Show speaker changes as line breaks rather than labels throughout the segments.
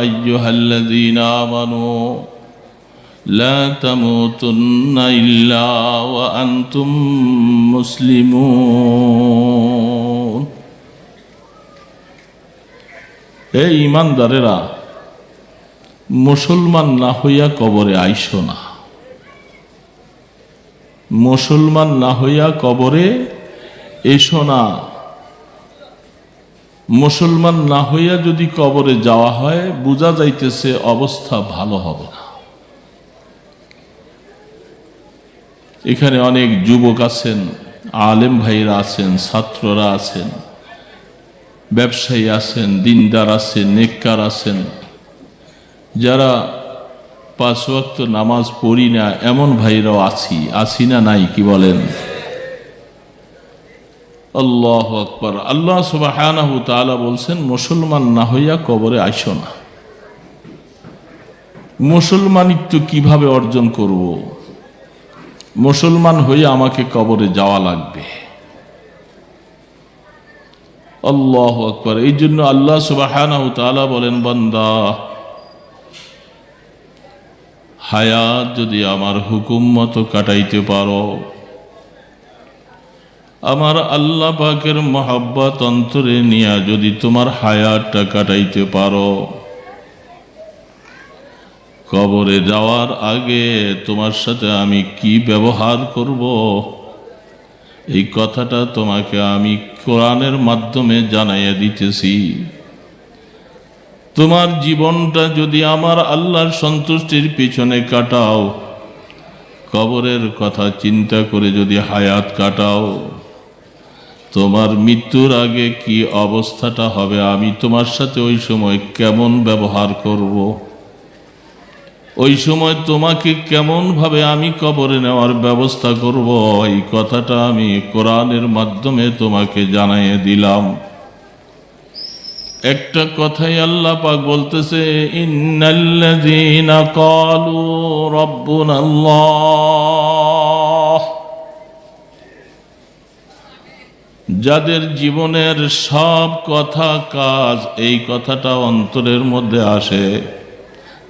আইয়ুহাল্লাযীনা আমানু লা তামুতুন্না ইল্লা ওয়া আনতুম মুসলিমুন। এই ঈমানদারেরা, মুসলমান না হইয়া কবরে আইসো না। মুসলমান না হইয়া কবরে এসো না। মুসলমান না হইয়া যদি কবরে যাওয়া হয়, বোঝা যাইতেছে অবস্থা ভালো হবে না। এখানে অনেক যুবক আছেন, আলেম ভাইরা আছেন, ছাত্ররা আছেন, ব্যবসায়ী আছেন, দিনদার আছেন, নেককার আছেন, যারা 5 ওয়াক্ত নামাজ পড়ি না এমন ভাইরাও আছি না নাই, কি বলেন? আল্লাহু আকবার। আল্লাহ সুবহানাহু ওয়া তাআলা বলছেন, মুসলমান না হইয়া কবরে আইসো না। মুসলমানিত্ব কিভাবে অর্জন করব? মুসলমান হইয়া আমাকে কবরে যাওয়া লাগবে। আল্লাহু আকবার। এই জন্য আল্লাহ সুবহানাহু ওয়া তাআলা বলেন, বান্দা, হায়াত যদি আমার হুকুম মতো কাটাইতে পারো, আমার আল্লাহ পাকের মহব্বত অন্তরে নিয়া যদি তোমার হায়াতটা কাটাইতে পারো, কবরে যাওয়ার আগে তোমার সাথে আমি কি ব্যবহার করব, এই কথাটা তোমাকে আমি কোরআনের মাধ্যমে জানাইয়া দিতেছি। তোমার জীবনটা যদি আমার আল্লাহর সন্তুষ্টির পিছনে কাটাও, কবরের কথা চিন্তা করে যদি হায়াত কাটাও, তোমার মৃত্যুর আগে কি অবস্থাটা হবে, আমি তোমার সাথে ওই সময় কেমন ব্যবহার করব, ওই সময় তোমাকে কেমন ভাবে আমি কবরে নেওয়ার ব্যবস্থা করব, এই কথাটা আমি কোরআনের মাধ্যমে তোমাকে জানাইয়ে দিলাম। একটা কথাই আল্লাহ পাক বলতেছে, ইন্নাল্লাযীনা ক্বালু রাব্বুনাল্লাহ, যাদের জীবনের সব কথা কাজ এই কথাটা অন্তরের মধ্যে আসে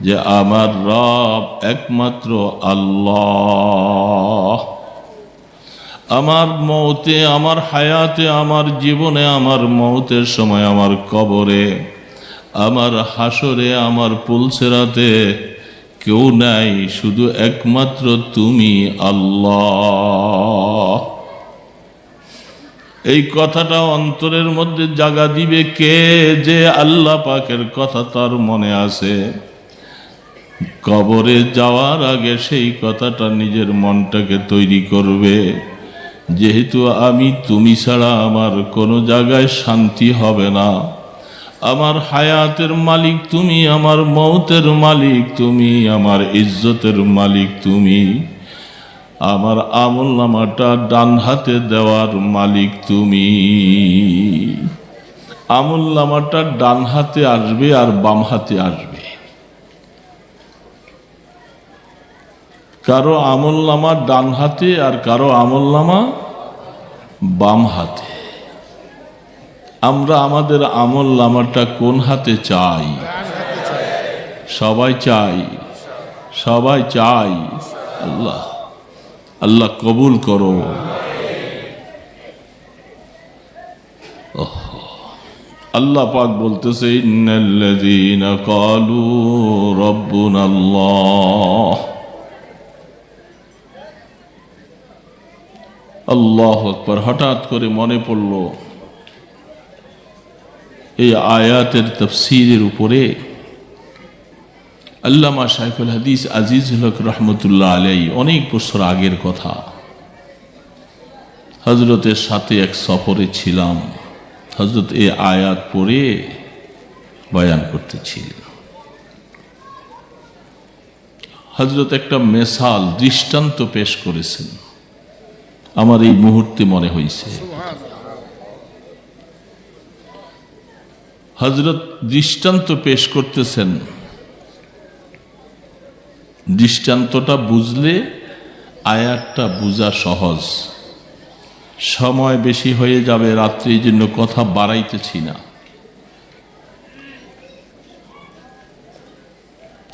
যে আমার রব একমাত্র আল্লাহ, আমার মৌতে, আমার হায়াতে, আমার জীবনে, আমার মৌতের সময়, আমার কবরে, আমার হাসরে, আমার পুলসেরাতে কেউ নাই, শুধু একমাত্র তুমি আল্লাহ। এই কথাটা অন্তরের মধ্যে জাগা দিবে কে? যে আল্লাহ পাকের কথা তার মনে আছে, কবরে যাওয়ার আগে সেই কথাটা নিজের মনটাকে তৈরি করবে, যেহেতু আমি তুমি ছাড়া আমার কোনো জায়গায় শান্তি হবে না, আমার হায়াতের মালিক তুমি, আমার মৌতের মালিক তুমি, আমার ইজ্জতের মালিক তুমি, আমার আমলনামাটা ডান হাতে দেওয়ার মালিক তুমি। আমলনামাটা ডান হাতে আসবে আর বাম হাতে আসবে। কারো আমলনামা ডান হাতে আর কারো আমলনামা বাম হাতে। আমরা আমাদের আমলনামাটা কোন হাতে চাই? সবাই চাই, সবাই চাই। আল্লাহ আল্লাহ কবুল করো। আল্লাহ পাক বলতেছে, ইন্নাল্লাযীনা ক্বালু রাব্বুনাল্লাহ। আল্লাহু আকবার। হঠাৎ করে মনে পড়ল এই আয়াতের তাফসীরের উপরে আল্লামা শাইখুল হাদিস আজিজুল হক রহমতুল্লাহ আলাইহি অনেক বছর আগের কথা, হযরতের সাথে এক সফরে ছিলাম। হযরত এই আয়াত পড়ে বয়ান করতেছিলেন। হযরত একটা মেসাল, দৃষ্টান্ত পেশ করেছেন, আমার এই মুহূর্তে মনে হয়েছে। হযরত দৃষ্টান্ত পেশ করতেছেন, দৃষ্টান্তটা বুঝলে আয়াতটা বোঝা সহজ। সময় বেশি হয়ে যাবে রাত্রে, এই জন্য কথা বাড়াইতেছি না।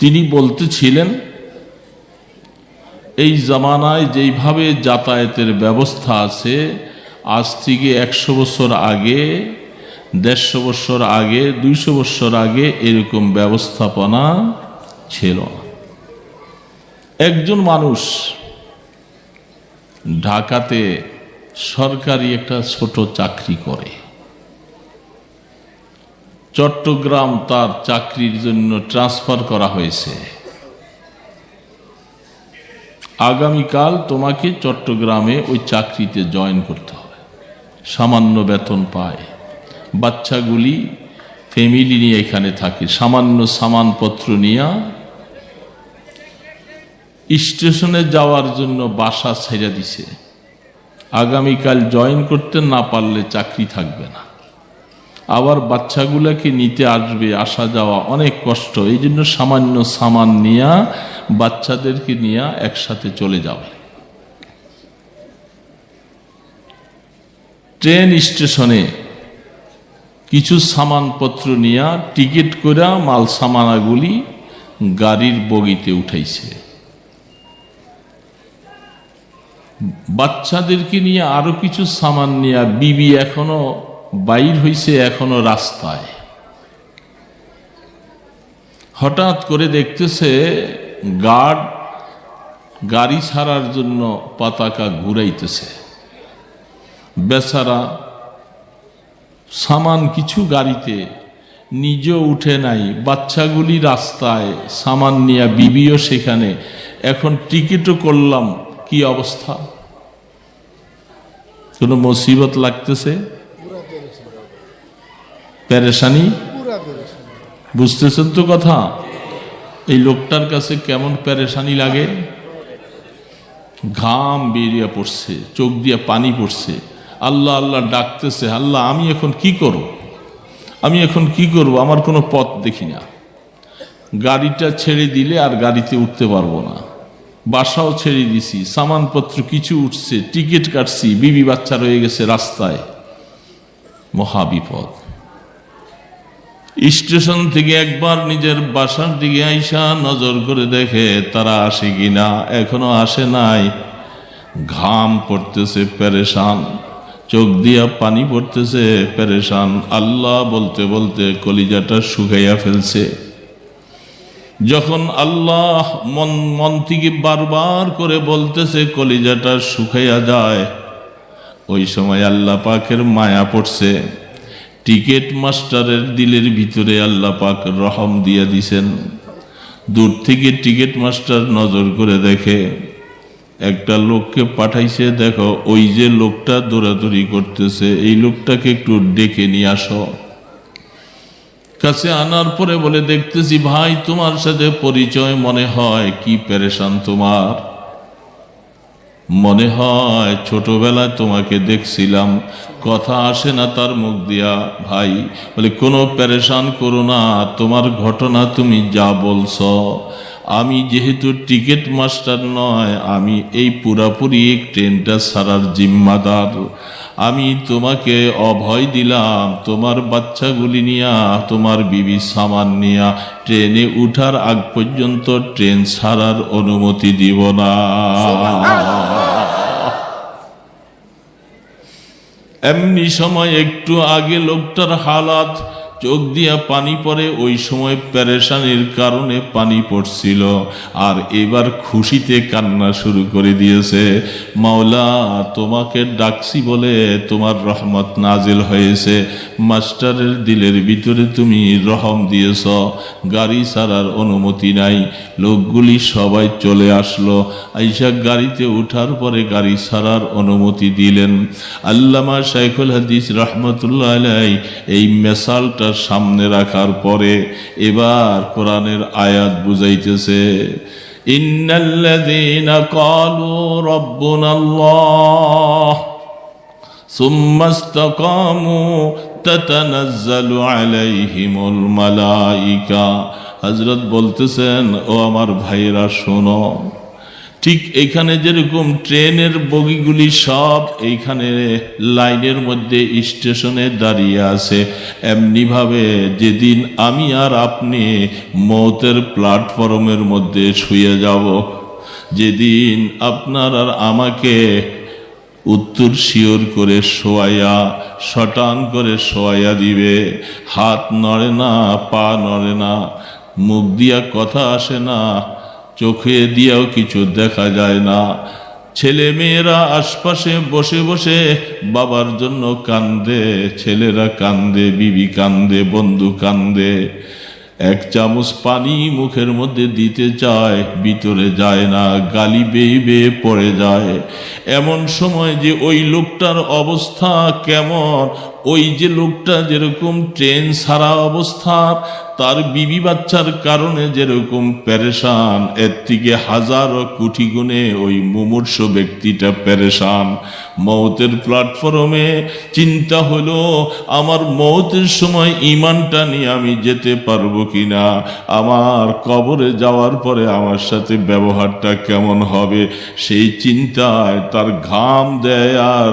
তিনি বলতেছিলেন, এই জামানায় যেইভাবে যাতায়াতের ব্যবস্থা আছে, আজ থেকে 100 বছর আগে, 150 বছর আগে, 200 বছর আগে এরকম ব্যবস্থাপনা ছিল না। একজন মানুষ ঢাকাতে সরকারি একটা ছোট চাকরি করে, চট্টগ্রাম তার চাকরির জন্য ট্রান্সফার করা হয়েছে। আগামীকাল তোমাকে চট্টগ্রামে ওই চাকরিতে জয়েন করতে হবে, সামান্য বেতন পায়, বাচ্চাগুলি ফ্যামিলি নিয়ে এখানে থাকে, সামান্য সামানপত্র নিয়ে স্টেশনে যাওয়ার জন্য বাসা ছেড়ে দিছে। আগামীকাল জয়েন করতে না পারলে চাকরি থাকবে না। আবার বাচ্চাগুলাকে নিতে আসবে, আসা যাওয়া অনেক কষ্ট, এই জন্য সামান্য সামান নিয়ে বাচ্চাদেরকে নিয়ে একসাথে চলে যাবে। ট্রেন স্টেশনে কিছু সামানপত্র নিয়ে টিকিট করে মাল সামানাগুলি গাড়ির বগিতে উঠাইছে। বাচ্চাদেরকে নিয়ে আরো কিছু সামান নিয়ে বিবি এখনো বাইর হইছে, এখনো রাস্তায়। হঠাৎ করে দেখতেছে গার্ড গাড়ি ছাড়ার জন্য পতাকা ঘুরাইতেছে। বেচারা সামান কিছু গাড়িতে, নিজেও উঠে নাই, বাচ্চাগুলি রাস্তায়, সামান নিয়ে বিবিও সেখানে। এখন টিকিটও করলাম, কি অবস্থা? কোন মুসিবত লাগতেছে, পেরেশানি। বুঝতেছেন তো কথা? এই লোকটার কাছে কেমন পেরেশানি লাগে। ঘাম বেরিয়ে পড়ছে, চোখ দিয়ে পানি পড়ছে, আল্লাহ আল্লাহ ডাকতেছে, আল্লাহ আমি এখন কি করব, আমি এখন কি করব, আমার কোনো পথ দেখি না। গাড়িটা ছেড়ে দিলে আর গাড়িতে উঠতে পারবো না, বাসাও ছেড়ে দিছি, সামানপত্র কিছু উঠছে, টিকিট কাটছি, বিবি বাচ্চা রয়ে গেছে রাস্তায়, মহাবিপদ। স্টেশন থেকে একবার নিজের বাসার দিকে আইসা নজর করে দেখে তারা আসে কিনা, এখনো আসে নাই। ঘাম পড়তেছে, পেরেশান, চোখ দিয়া পানি পড়তেছে, পেরেশান। আল্লাহ বলতে বলতে কলিজাটা শুকাইয়া ফেলছে। যখন আল্লাহ মন থেকে বারবার করে বলতেছে কলিজাটা শুকাইয়া যায়, ওই সময় আল্লাহ পাকের মায়া পড়ছে। টিকিট মাস্টারের দিলের ভিতরে আল্লাহ পাক রহম দিয়া দিছেন। দূর থেকে টিকিট মাস্টার নজর করে দেখে একটা লোককে পাঠাইছে, দেখো ওই যে লোকটা দৌড়াদৌড়ি করতেছে, এই লোকটাকে একটু ডেকে নিয়ে আসো। কাছে আনার পরে বলে, দেখতেছি ভাই তোমার সাথে পরিচয় মনে হয়, কি পেরেশান তোমার, মনে হয় ছোটবেলায় তোমাকে দেখছিলাম, কথা আসে না তার মুখ দিয়া। ভাই বলে, কোনো পেরেশান করো না, তোমার ঘটনা তুমি যা বলছ, আমি যেহেতু টিকিট মাস্টার নয়, আমি এই পুরাপুরি ট্রেনটা ছাড়ার জিম্মাদার। আমি তোমাকে অভয় দিলাম, তোমার বাচ্চাগুলি নিয়া, তোমার বিবি সামান নিয়া ট্রেনে উঠার আগ পর্যন্ত ট্রেন ছাড়ার অনুমতি দিব না। এমনি সময় একটু আগে লোকটার হালাত, চোখ দিয়া পানি পড়ে, ওই সময় পেরেশানির কারণে পানি পড়ছিল, আর এবার খুশিতে কান্না শুরু করে দিয়েছে। মাওলা তোমাকে ডাকছি বলে তোমার রহমত নাজিল হয়েছে, মাস্টারের দিলের ভিতরে তুমি রহম দিয়েছ, গাড়ি ছাড়ার অনুমতি নাই। লোকগুলি সবাই চলে আসলো, আইসা গাড়িতে উঠার পরে গাড়ি ছাড়ার অনুমতি দিলেন। আল্লামা শাইখুল হাদিস রহমতুল্লাহ আলাইহি এই মেসালটা সামনে রাখার পরে এবার কোরআনের আয়াত বুঝাইতেছে, ইন্নাল্লাযীনা ক্বালু রাব্বুনাল্লাহ সুম্মা ইসতাকামু তাতানাজ্জালু আলাইহিমুল মালায়েকা। হযরত বলতেছেন, ও আমার ভাইরা শোনো, ঠিক এইখানে যেরকম ট্রেনের বগিগুলি সব এইখানে লাইনের মধ্যে স্টেশনে দাঁড়িয়ে আছে, এমনিভাবে যেদিন আমি আর আপনি মৌতের প্ল্যাটফর্মের মধ্যে শুয়ে যাব, যেদিন আপনার আর আমাকে উত্তর শিওর করে শোয়াইয়া শটান করে শোয়াইয়া দিবে, হাত নড়ে না, পা নড়ে না, মুখ দিয়া কথা আসে না, চোখে দিয়েও কিছু দেখা যায় না, ছেলে মেয়েরা আশপাশে বসে বসে বাবার জন্য কান্দে, ছেলেরা কান্দে, বিবি কান্দে, বন্ধু কান্দে, এক চামচ পানি মুখের মধ্যে দিতে চায়, ভিতরে যায় না, গালি বেয়ে বেয়ে পড়ে যায়। এমন সময় যে ওই লোকটার অবস্থা কেমন, ওই যে লোকটা যেরকম ট্রেন ছাড়া অবস্থা, তার বিবি বাচ্চার কারণে যেরকম পেরেশান, এর থেকে হাজারো কোটি গুণে ওই মুমূর্ষ ব্যক্তিটা পেরেশান। মৌতের প্ল্যাটফর্মে চিন্তা হলো, আমার মৌতের সময় ঈমানটা নিয়ে আমি যেতে পারবো কিনা, আমার কবরে যাওয়ার পরে আমার সাথে ব্যবহারটা কেমন হবে, সেই চিন্তায় তার ঘাম দেয় আর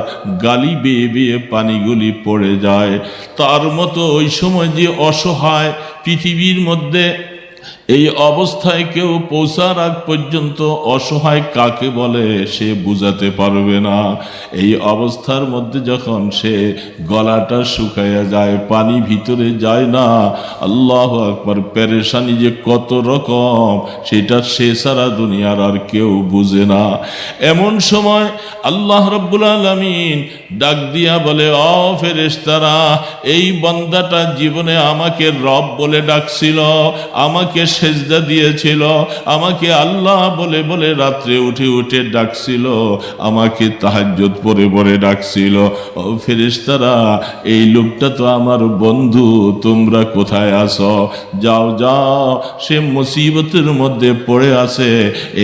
গালি বেয়ে বেয়ে পানিগুলি পড়ে যায়। তার মতো ওই সময় যে অসহায়, পৃথিবীর মধ্যে এই অবস্থায় কেউ পৌঁছার আগ পর্যন্ত অসহায় কাকে বলে সে বুঝাতে পারবে না। এই অবস্থার মধ্যে যখন সে গলাটা শুকাইয়া যায়, পানি ভিতরে যায় না, আল্লাহু আকবার, পেরেশানি যে কত রকম সেটা সে সারা দুনিয়ার আর কেউ বুঝে না। এমন সময় আল্লাহ রাব্বুল আলামিন ডাক দিয়া বলে, ও ফেরেশতারা, এই বান্দাটা জীবনে আমাকে রব বলে ডাকছিল, আমাকে সেজদা দিয়েছিল, আমাকে আল্লাহ বলে বলে রাত্রে উঠে উঠে ডাকছিল, আমাকে তাহাজ্জুদ পড়ে পড়ে ডাকছিল। ও ফেরেশতারা, এই লোকটা তো আমার বন্ধু, তোমরা কোথায় আছো? যাও যাও, সে মুসিবতের মধ্যে পড়ে আছে,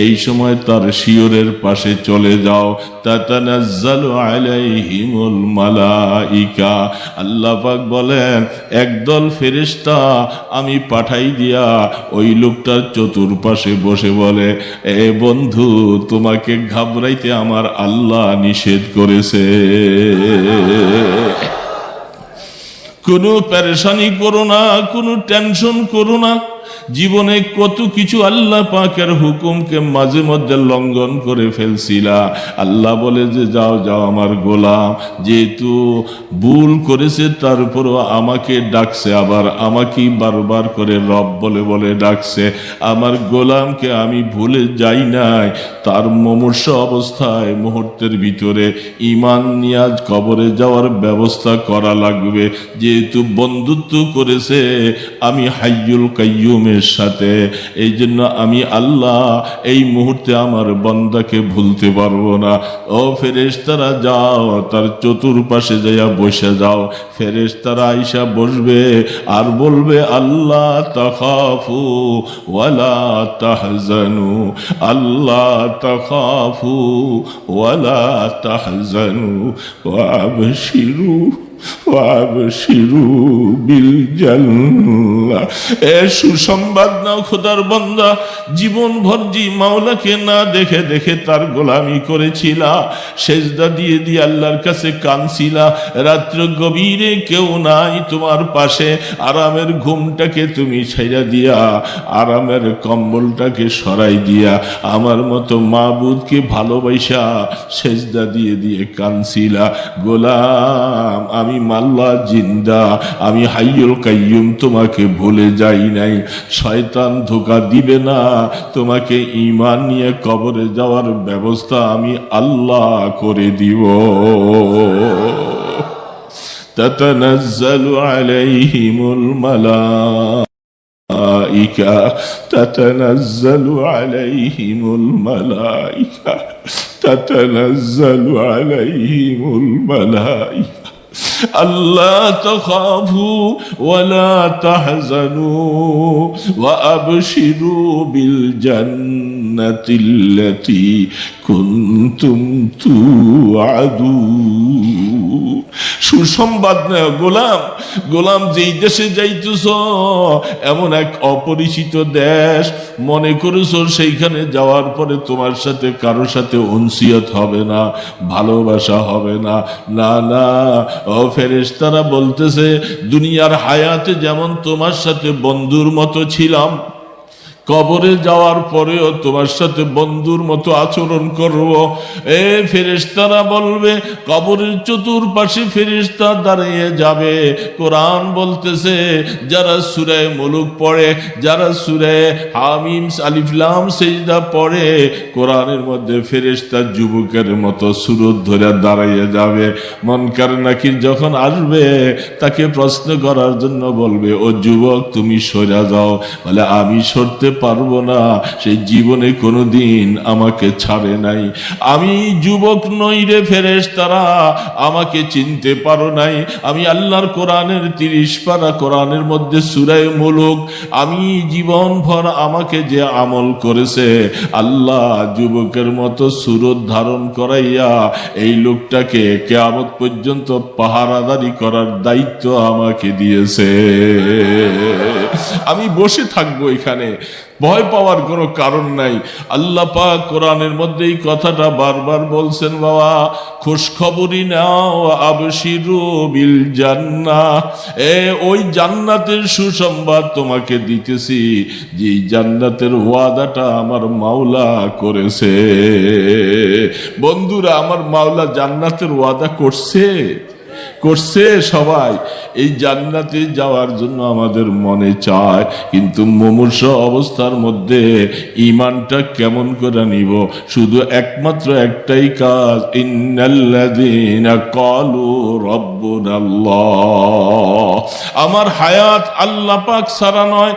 এই সময় তার শিয়রের পাশে চলে যাও। তাতানাজ্জালু আলাইহিমুল মালাইকা, আল্লাহ পাক বলেন, একদল ফেরেশতা আমি পাঠাই দিয়া ওই লোকটার চতুর্পাশে বসে বলে, এ বন্ধু, তোমাকে ঘাবড়াইতে আমার আল্লাহ নিষেধ করেছে, কোনো পেরেশানি করো না, কোনো টেনশন করো না। জীবনে কত কিছু আল্লাহ পাকের হুকুমকে মাঝে মধ্যে লঙ্ঘন করে ফেলছিলা, আল্লাহ বলে যে যাও যাও, আমার গোলাম যেহেতু ভুল করেছে তারপরও আমাকে ডাকছে, আবার আমাকেই বারবার করে রব বলে বলে ডাকছে, আমার গোলামকে আমি ভুলে যাই নাই। তার মুমূর্ষ অবস্থায় মুহূর্তের ভিতরে ঈমান নিয়ে কবরে যাওয়ার ব্যবস্থা করা লাগবে, যেহেতু বন্ধুত্ব করেছে আমি হাইয়ুল কাইয়ুমের সাথে, এই জন্য আমি আল্লাহ এই মুহূর্তে আমার বান্দাকে ভুলতে পারবো না। ও ফেরেশতারা যাও, তার চতুর্পাশে যাইয়া বসে যাও। ফেরেশতারা আইসা বসবে আর বলবে, আল্লাহ তাখাফু ওয়ালা তাহজানু, আল্লাহ তাখাফু ওয়ালা তাহজানু ওয়াবশিরু ওয়াবশিরু বিল জান্নাহ। এ সুসংবাদ নাও খোদার বান্দা, জীবন ভর জি মাওলাকে না দেখে দেখে তার গোলামি করেছিলা, সেজদা দিয়ে দিয়ে আল্লাহর কাছে কাঁদছিলা, রাত্র গভীরে কেউ নাই তোমার পাশে, আরামের ঘুমটাকে তুমি ছেড়ে দিয়া, আরামের কম্বলটাকে সরাই দিয়া আমার মতো মাবুদকে ভালোবাসা সেজদা দিয়ে দিয়ে কাঁদছিলা। গোলাম, আমি মাল্লা জিন্দা, আমি হাইয়ুল কাইয়ুম, তোমাকে ভুলে যাই নাই। শয়তান ধোঁকা দিবে না, তোমাকে ঈমান নিয়ে কবরে যাওয়ার ব্যবস্থা আমি আল্লাহ করে দিব। তাতানাজ্জালু আলাইহিমুল মালাইকা, তাতানাজ্জালু আলাইহিমুল মালাইকা, তাতানাজ্জালু আলাইহিমুল মালাইকা, আল্লাহ তাখাফু ওয়ালা তাহজানু ওয়া আবশিরু বিল জান্নাতিল্লাতী কুনতুম তুআদুন। সুসংবাদ নয় গোলাম, গোলাম যেই দেশে যাইতেছ এমন এক অপরিচিত দেশ, মনে করেছ সেইখানে যাওয়ার পরে তোমার সাথে কারোর সাথে উনসিয়ত হবে না, ভালোবাসা হবে না। না না, ও ফেরেশতারা বলতেছে দুনিয়ার হায়াতে যেমন তোমার সাথে বন্ধুর মতো ছিলাম, কবরে যাওয়ার পরেও তোমার সাথে বন্ধুর মতো আচরণ করব। এ ফেরেশতারা বলবে, কবরের চতুর্পাশে ফেরেশতা দাঁড়িয়ে যাবে। কোরআন বলতেছে যারা সূরা মুলুক পড়ে, যারা সূরা হামিম আলিফ লাম সিজদা পড়ে, কোরআনের মধ্যে ফেরেশতা যুবকের মতো সুরত ধরে দাঁড়িয়ে যাবে। মুনকার নাকির যখন আসবে তাকে প্রশ্ন করার জন্য বলবে, ও যুবক তুমি সরে যাও। বলে আমি সরতে পারবো না, সেই জীবনে কোনোদিন আমাকে ছাড়ে নাই। আমি যুবক নই রে ফেরেশতারা, আমাকে চিনতে পারো নাই। আমি আল্লাহর কোরআনের 30 পারা কোরআনের মধ্যে সূরা মুলুক, আমি জীবন ভর আমাকে যে আমল করেছে আল্লাহ যুবকের মতো সুরত ধারণ করাইয়া এই লোকটাকে কিয়ামত পর্যন্ত পাহারাদারি করার দায়িত্ব আমাকে দিয়েছে। আমি বসে থাকবো এখানে, ভয় পাওয়ার কোনো কারণ নাই। আল্লাহ পাক কোরআনের মধ্যে এই কথাটা বারবার বলছেন, বাবা খুশখবরি নাও, আবশিরু বিল জান্নাহ, ওই জান্নাতের সুসংবাদ তোমাকে দিতেছি, যে জান্নাতের ওয়াদাটা আমার মাওলা করেছে। বন্ধুরা, আমার মাওলা জান্নাতের ওয়াদা করছে। সবাই এই জান্নাতে যাওয়ার জন্য আমাদের মনে চায়, কিন্তু মুমূর্ষ অবস্থার মধ্যে ঈমানটা কেমন করে নিব? শুধু একমাত্র একটাই কাজ, ইন্নাল্লাযীনা ক্বালু রাব্বুনাল্লাহ। আমার হায়াত আল্লাহ পাক ছাড়া নয়,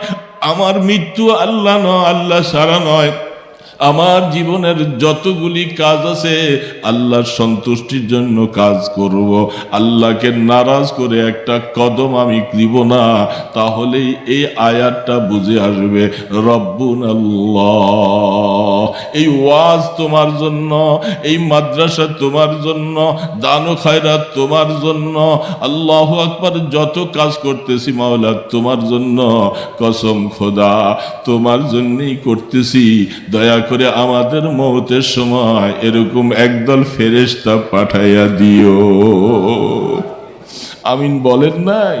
আমার মৃত্যু আল্লাহ ছাড়া নয়। আমার জীবনের যতগুলি কাজ আছে আল্লাহর সন্তুষ্টির জন্য কাজ করব, আল্লাহকে নারাজ করে একটা কদম আমি দিব না। তাহলেই এই আয়াতটা বুঝে আসবে, রব্বুনাল্লাহ। এই ওয়াজ তোমার জন্য, এই মাদ্রাসা তোমার জন্য, দান ও খায়রাত তোমার জন্য, আল্লাহু আকবার যত কাজ করতেছি মাওলা তোমার জন্য। কসম খোদা তোমার জন্যই করতেছি। দয়া করে আমাদের মওতের সময় এরকম একদল ফেরেশতা পাঠাইয়া দিও। আমিন বলেন নাই?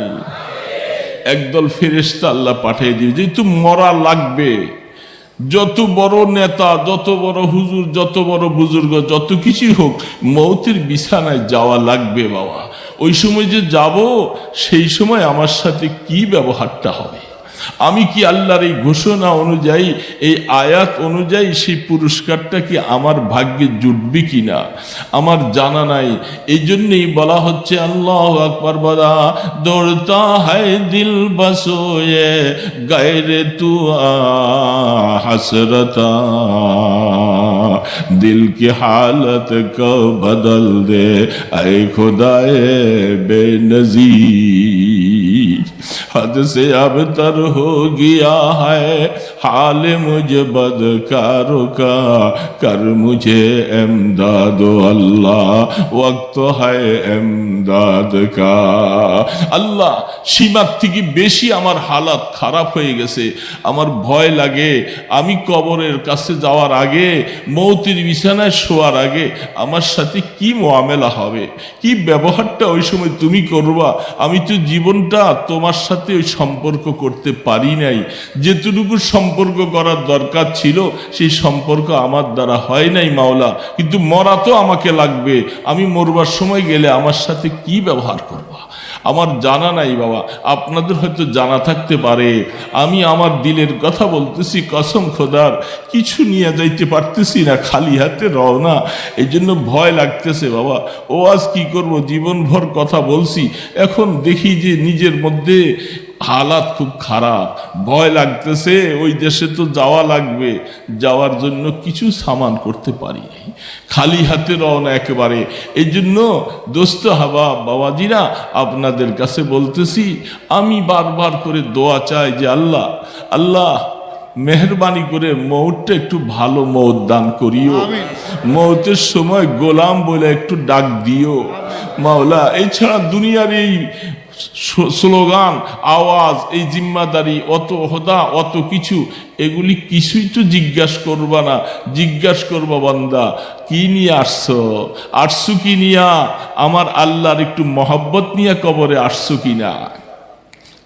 একদল ফেরেশতা আল্লাহ পাঠাইয়া দিও, যেহেতু মরা লাগবে। যত বড় নেতা, যত বড় হুজুর, যত বড় বুজুর্গ, যত কিছু হোক, মওতের বিছানায় যাওয়া লাগবে বাবা। ওই সময় যে যাব, সেই সময় আমার সাথে কি ব্যবহারটা হবে? আমি কি আল্লাহর এই ঘোষণা অনুযায়ী, এই আয়াত অনুযায়ী সেই পুরস্কারটা কি আমার ভাগ্যে জুটবে কিনা আমার জানা নাই। এই জন্যই বলা হচ্ছে আল্লাহু আকবার বলা, দৌড়তা হায় দিল বসোয়ে গায়রে তু হাসরতা, দিল কি হালত কো বদল দে আয়ে খুদায়ে বেনजीর, हद से अब तर हो गया है हाल मुझे बदकारों का, कर मुझे इमदाद अल्लाह वक्त है इमदाद का। আল্লাহ সীমার থেকে বেশি আমার হালাত খারাপ হয়ে গেছে, আমার ভয় লাগে। আমি কবরের কাছে যাওয়ার আগে, মৌতের বিছানায় শোয়ার আগে আমার সাথে কি মুআমেলা হবে, কি ব্যবহারটা ওই সময় তুমি করবা। আমি তো জীবনটা তোমার সাথে ওই সম্পর্ক করতে পারি নাই। যেটুকু সম্পর্ক করার দরকার ছিল সেই সম্পর্ক আমার দ্বারা হয় নাই মাওলা। কিন্তু মরা তো আমাকে লাগবে। আমি মরবার সময় গেলে আমার সাথে কি ব্যবহার করবা আমার জানা নাই বাবা। আপনাদের হয়তো জানা থাকতে পারে। আমি আমার দিলের কথা বলতেছি, কসম খোদার কিছু নিয়ে যাইতে পারতেছি না, খালি হাতে রওনা। এই জন্য ভয় লাগতেছে বাবা। ও আজ কি করব, জীবনভর কথা বলছি, এখন দেখি যে নিজের মধ্যে হালাত খুব খারাপ, ভয় লাগতেছে। ওই দেশে তো যাওয়া লাগবে, যাওয়ার জন্য কিছু সামান করতে পারি নাই, খালি হাতে রওনা একেবারে। এই জন্য দোস্ত হাবা বাবাজিরা আপনাদের কাছে বলতেছি, আমি বারবার করে দোয়া চাই যে আল্লাহ আল্লাহ মেহরবানি করে মৌতটা একটু ভালো মৌত দান করিও। মৌতের সময় গোলাম বলে একটু ডাক দিও মাওলা। এছাড়া দুনিয়ার এই স্লোগান, আওয়াজ, এই জিম্মাদারি, অত ওহদা, অত কিছু, এগুলি কিছুই তো জিজ্ঞাসা করবা না। জিজ্ঞাসা করবা, বান্দা কি নিয়ে আসছো কি নিয়া? আমার আল্লাহর একটু মহব্বত নিয়ে কবরে আসছো কিনা?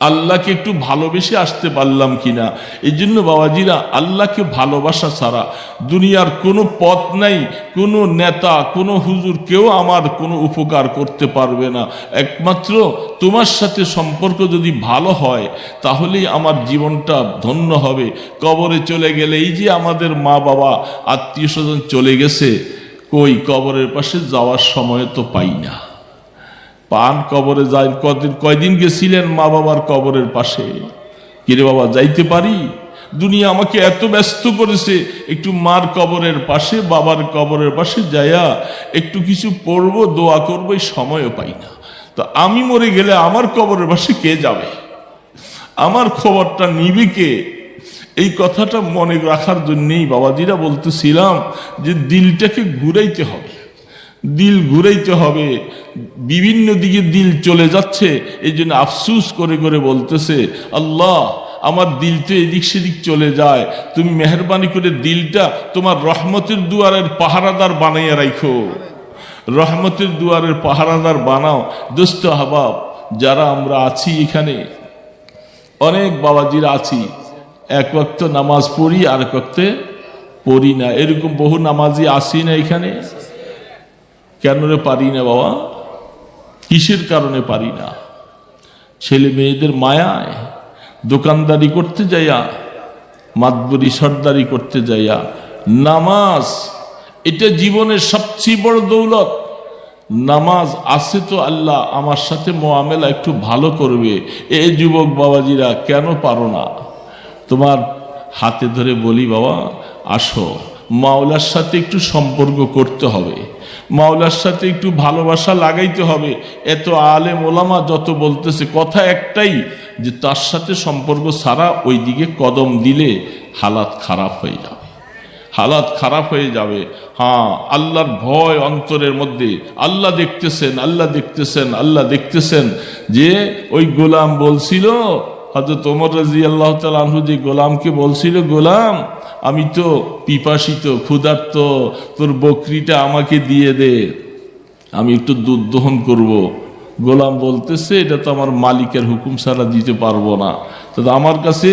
আল্লাহকে একটু ভালোবেসে আসতে পারলাম কিনা? এই জন্য বাবাজিরা, আল্লাহকে ভালোবাসা ছাড়া দুনিয়ার কোনো পথ নাই। কোনো নেতা, কোনো হুজুর, কেউ আমার কোনো উপকার করতে পারবে না। একমাত্র তোমার সাথে সম্পর্ক যদি ভালো হয়, তাহলেই আমার জীবনটা ধন্য হবে। কবরে চলে গেলে, এই যে আমাদের মা বাবা আত্মীয় স্বজন চলে গেছে, কই কবরের পাশে যাওয়ার সময় তো পাই না। পান কবরে যায়, কয়দিন গেছিলেন মা বাবার কবরের পাশে? কিরে বাবা, যাইতে পারি? দুনিয়া আমাকে এত ব্যস্ত করেছে, একটু মার কবরের পাশে, বাবার কবরের পাশে যাইয়া একটু কিছু পড়বো, দোয়া করবো, এই সময়ও পাই না। তো আমি মরে গেলে আমার কবরের পাশে কে যাবে? আমার খবরটা নিবে কে? এই কথাটা মনে রাখার জন্যই বাবাজিরা বলতেছিলাম যে দিলটাকে ঘুরাইতে হবে। দিল ঘুরাইতে হবে, বিভিন্ন দিকে দিল চলে যাচ্ছে। এই জন্য আফসুস করে করে বলতেছে, আল্লাহ আমার দিল তো এদিক সেদিক চলে যায়, তুমি মেহরবানি করে দিলটা তোমার রহমতের দুয়ারের পাহারাদার বানাইয়া রাখো, রহমতের দুয়ারের পাহারাদার বানাও। দোস্ত আহবাব, যারা আমরা আছি এখানে, অনেক বাবাজিরা আছি, এক ওয়াক্ত নামাজ পড়ি, আর এক ওয়াক্তে পড়ি না। এরকম বহু নামাজি আসি না এখানে। কেন রে পারি না বাবা? কিসের কারণে পারি না? ছেলে মেয়েদের মায়ায়, দোকানদারি করতে যাইয়া, মাতবরি সর্দারি করতে যাইয়া। নামাজ এটা জীবনের সবচেয়ে বড় দৌলত। নামাজ আছে তো আল্লাহ আমার সাথে মোয়ামেলা একটু ভালো করবে। এই যুবক বাবাজিরা কেন পারো না? তোমার হাতে ধরে বলি, বাবা আসো, মাওলার সাথে একটু সম্পর্ক করতে হবে, মাওলার সাথে একটু ভালোবাসা লাগাইতে হবে। এত আলেম ওলামা যত বলতেছে, কথা একটাই, যে তার সাথে সম্পর্ক ছাড়া ওই দিকে কদম দিলে হালাত খারাপ হয়ে যাবে, হালাত খারাপ হয়ে যাবে। হ্যাঁ, আল্লাহর ভয় অন্তরের মধ্যে, আল্লাহ দেখতেছেন, আল্লাহ দেখতেছেন, আল্লাহ দেখতেছেন। যে ওই গোলাম বলছিল, হযরত ওমর রাদিয়াল্লাহু তাআলা আনহু যে গোলামকে বলছিল, গোলাম আমি তো পিপাসিত, ক্ষুধার্ত, তোর বকরিটা আমাকে দিয়ে দে, আমি একটু দুধ দহন করব। গোলাম বলতেছে, এটা তো আমার মালিকের হুকুম ছাড়া দিতে পারবো না, তো আমার কাছে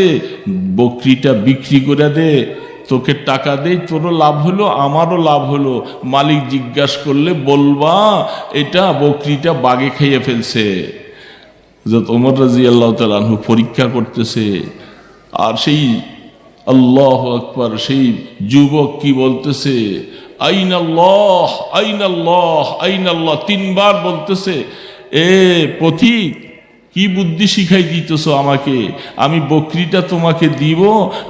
বকরিটা বিক্রি করে দে, তোকে টাকা দেই, তোরও লাভ হলো আমারও লাভ হলো। মালিক জিজ্ঞাসা করলে বলবা এটা বকরিটা বাঘে খেয়ে ফেলছে। হযরত ওমর রাদিয়াল্লাহু তাআলা আনহু পরীক্ষা করতেছে, আর সেই আল্লাহু আকবার, সেই যুবক কি বলতেছে, আইনাল্লাহ আইনাল্লাহ আইনাল্লাহ, তিনবার বলতেছে। এ পথিক, কি বুদ্ধি শিখাই দিতেছো আমাকে? আমি বকরিটা তোমাকে দিব,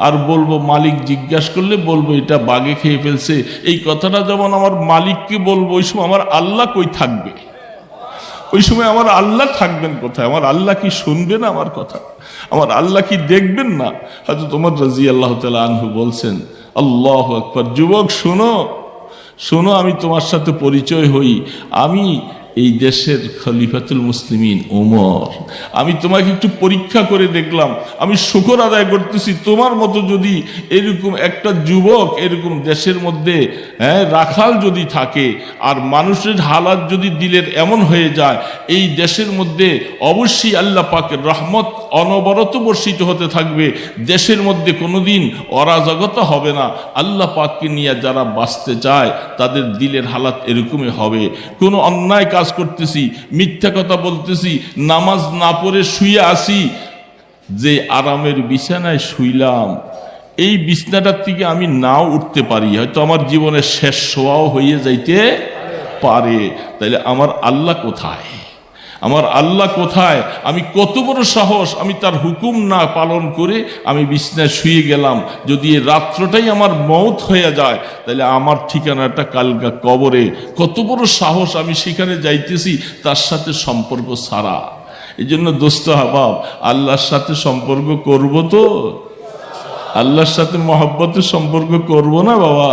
আর বলবো মালিক জিজ্ঞাসা করলে বলবো এটা বাঘে খেয়ে ফেলছে। এই কথাটা যেমন আমার মালিককে বলবো, ওই সময় আমার আল্লাহ কই থাকবে? ওই সময় আমার আল্লাহ থাকবেন কোথায়? আমার আল্লাহ কি শুনবেন আমার কথা? আমার আল্লাহ কি দেখবেন না? হযরত ওমর রাদিয়াল্লাহু তাআলা আনহু বলছেন, আল্লাহু আকবার, যুবক শোনো শোনো, আমি তোমার সাথে পরিচয় হই। আমি এই দেশের খলিফাতুল মুসলিমিন ওমর। আমি তোমাকে একটু পরীক্ষা করে দেখলাম, আমি শুকর আদায় করতেছি, তোমার মতো যদি এরকম একটা যুবক এরকম দেশের মধ্যে রাখাল যদি থাকে, আর মানুষের হালাত যদি দিলের এমন হয়ে যায়, এই দেশের মধ্যে অবশ্যই আল্লাহ পাকের রহমত অনবরত বর্ষিত হতে থাকবে। দেশের মধ্যে কোনোদিন অরাজকতা হবে না। আল্লাহ পাককে নিয়ে যারা বাঁচতে চায়, তাদের দিলের হালাত এরকমই হবে। কোনো অন্যায় কাজ করতেছি, মিথ্যা কথা বলতেছি, নামাজ না পড়ে শুয়ে আসি, যে আরামের বিছানায় শুইলাম, এই বিছানাটার থেকে আমি নাও উঠতে পারি, হয়তো আমার জীবনের শেষ শোয়াও হয়ে যাইতে পারে। তাইলে আমার আল্লাহ কোথায়? আমার আল্লাহ কোথায়? আমি কত বড় সাহস, আমি তার হুকুম না পালন করে আমি বিছানায় শুয়ে গেলাম। যদি এই রাত্রটাই আমার মওত হয়ে যায়, তাহলে আমার ঠিকানাটা কালকা কবরে। কত বড় সাহস, আমি সেখানে যাইতেছি তার সাথে সম্পর্ক ছাড়া। এই জন্য দোস্ত আহবাব, আল্লাহর সাথে সম্পর্ক করব তো, আল্লাহর সাথে মহব্বতের সম্পর্ক করব না বাবা?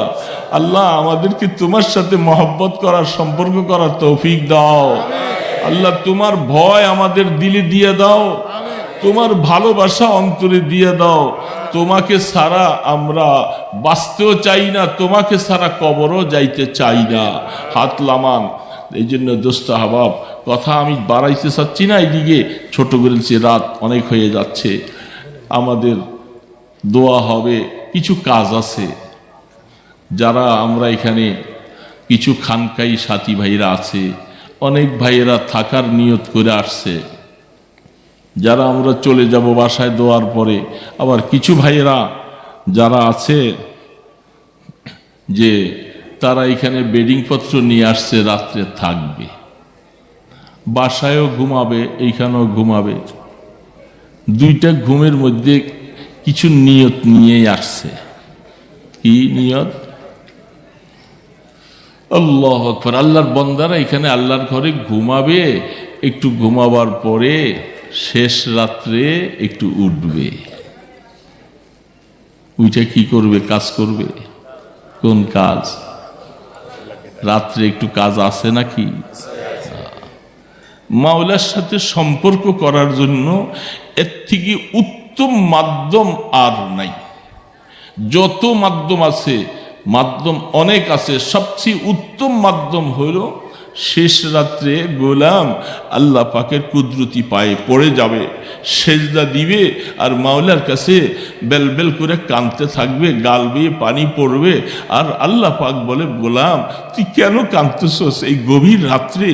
আল্লাহ আমাদেরকে তোমার সাথে মহব্বত করার, সম্পর্ক করার তৌফিক দাও। আল্লাহ তোমার ভয় আমাদের দিলে দিয়ে দাও, তোমার ভালোবাসা অন্তরে দিয়ে দাও। তোমাকে ছাড়া আমরা বাঁচতেও চাই না, তোমাকে ছাড়া কবরও যাইতে চাই না। হাত লামান। এই জন্য দোস্ত আহবাব, কথা আমি বাড়াইতে চাচ্ছি না, এইদিকে ছোট করেছি, রাত অনেক হয়ে যাচ্ছে। আমাদের দোয়া হবে, কিছু কাজ আছে। যারা আমরা এখানে কিছু খানকাই সাথী ভাইরা আছে, অনেক ভাইয়েরা থাকার নিয়ত করে আসছে, যারা আমরা চলে যাব বাসায় দোয়ার পরে। আবার কিছু ভাইয়েরা যারা আছে যে তারা এখানে বেডিং পত্র নিয়ে আসছে, রাত্রে থাকবে, বাসায়ও ঘুমাবে, এইখানেও ঘুমাবে। দুইটা ঘুমের মধ্যে কিছু নিয়ত নিয়েই আসছে। কি নিয়ত? আল্লাহু আকবার। আল্লাহর বান্দারা এখানে আল্লাহর ঘরে ঘুমাবে, একটু ঘুমাবার পরে শেষ রাত্রে একটু উঠবে। উঠে কি করবে? কাজ করবে। কোন কাজ? রাত্রে একটু কাজ আছে নাকি? মাওলার সাথে সম্পর্ক করার জন্য এর থেকে উত্তম মাধ্যম আর নাই। যত মাধ্যম আছে, মাধ্যম অনেক আছে, সবচেয়ে উত্তম মাধ্যম হইল শেষ রাত্রে গোলাম আল্লাহ পাকের কুদরতি পায়ে পড়ে যাবে, সেজদা দিবে, আর মাওলার কাছে বেলবেল করে কাঁদতে থাকবে, গাল বেয়ে পানি পড়বে। আর আল্লাহ পাক বলে, গোলাম তুই কেন কাঁদতেছস? এই গভীর রাত্রে